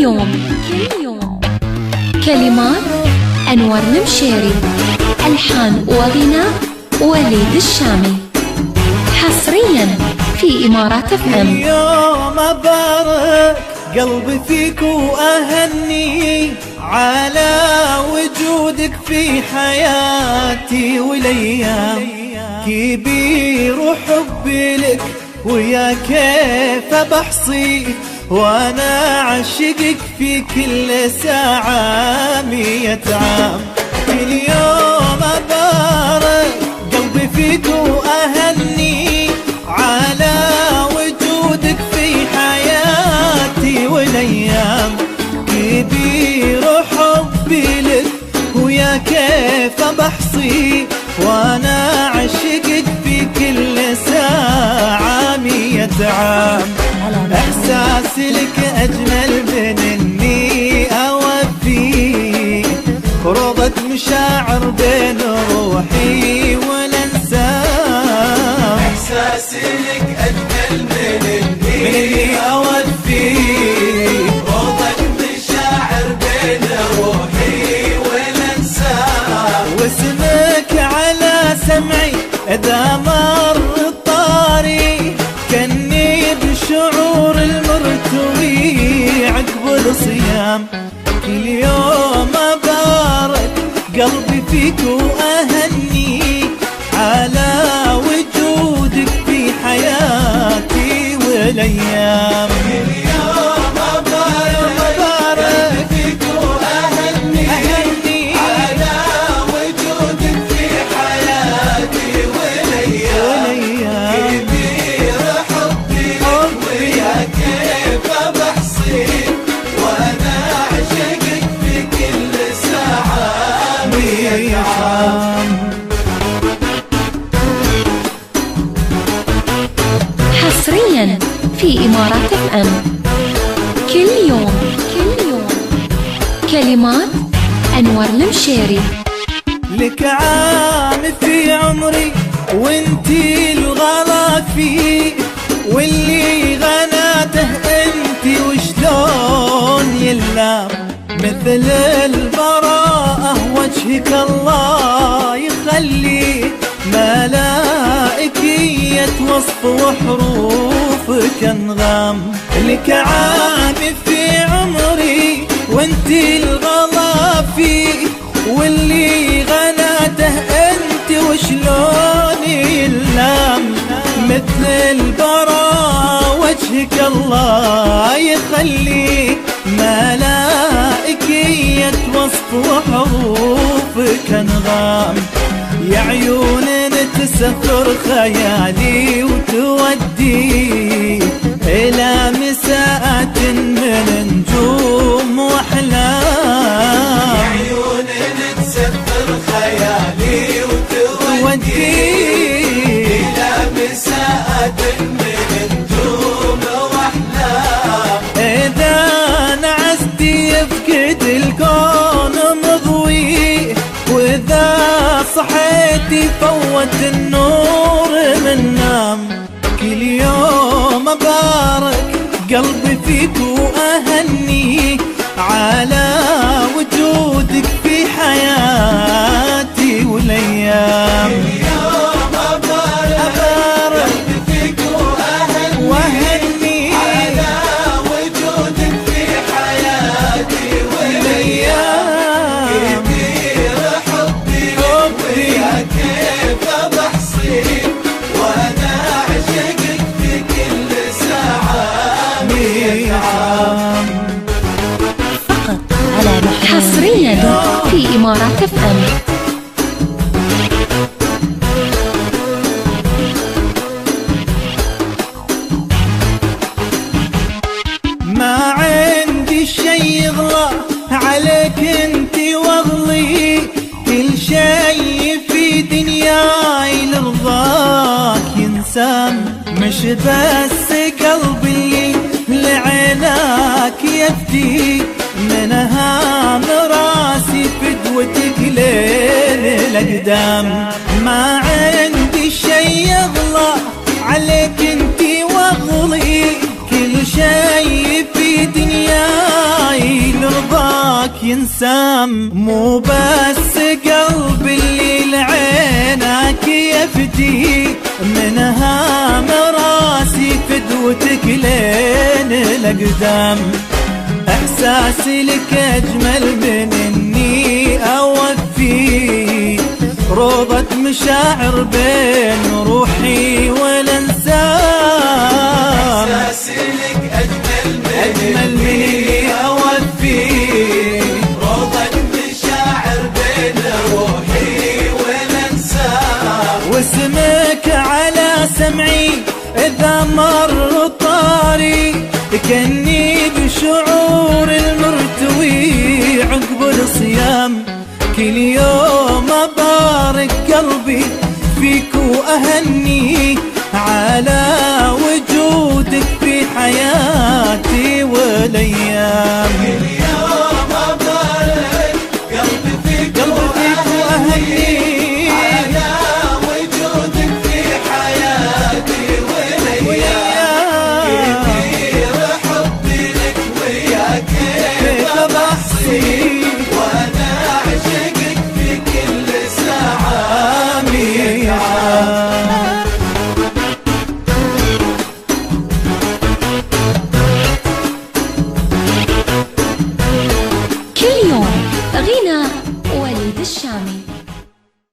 يوم. كلمات أنور المشيري، ألحان وغناء وليد الشامي، حصريا في إمارات FM. اليوم أبارك قلبي فيك وأهني على وجودك في حياتي والأيام، كبير وحبي لك ويا كيف بحصي، وانا عشقك في كل ساعة 100 عام. اليوم أبارك قلبي فيك وأهني على وجودك في حياتي والأيام، كبير وحبي لك ويا كيف بحصي، وانا عشقك في كل ساعة 100 عام. احساسي لك اجمل من اني اوفي، ربط مشاعر بين روحي والانسان. احساسي لك اجمل من اني اوفي، ربط مشاعر بين روحي والانسان. واسمك على سمعي اذا مر الطاري، كني بشعور المرتوي عقب الصيام. كل يوم أبارك قلبي فيك وأهني على وجودك في حياتي والأيام. اليوم أبارك قلبي فيك وأهني على وجودك في حياتي والأيام، كبير حبي ويا كيف بحصي، وانا عشقك في كل ساعة 100 عام. حصريا في إمارات FM. كل يوم. كلمات أنور المشيري. لك عام في عمري وانتي الغلا فيه، واللي غناته انتي وشلون يلام، مثل البراءة وجهك الله يخليه، ملائكية وصف وحروفك انغام. لك عام في عمري وانتي الغلا فيه، واللي غناته انت وشلون يلام، مثل البراء وجهك الله يخليه، ملائكية وصف وحروفك انغام. يا عيون تسفر خيالي وتودي إلى مساءات من نجوم وأحلام. يا عيون تسفر خيالي وتودي إلى مساءات من نجوم وأحلام. إذا نعستي يفقد الكون مضوي، وإذا صحيتي فوت النور من نام. كل يوم أبارك قلبي فيك وأهني على وجودك في حياتي والأيام. اليوم أبارك قلبي فيك وأهني على وجودك في حياتي والأيام، كبير حبي ويا كيف بحصي، وانا عشقك في كل ساعة 100 عام. فقط على حصريا في إمارات FM. ما عندي شي يغلى عليك انتي واغلي، كل شي في دنياي لرضاك ينسام. مش بس قلبي لعيناك يفدي، من هام راسي فدوتك ليل الأقدام. ما عندي شي يغلى عليك انتي واغلي، كل شي في في دنياي لرضاك ينسام. مو بس قلب اللي لعينك يفدي، منها مراسي فدوتك لين الأقدام. إحساسي لك أجمل من إني أوفي روضة مشاعر بين روحي والانسام. إحساسي لك أجمل من إني أوفي روضة مشاعر بين روحي والانسام. واسمك على سمعي إذا مر طاري، كأني بشعور المرتوي عقب الصيام. كل يوم أبارك قلبي فيك وأهني على وجودك في حياتي والأيام.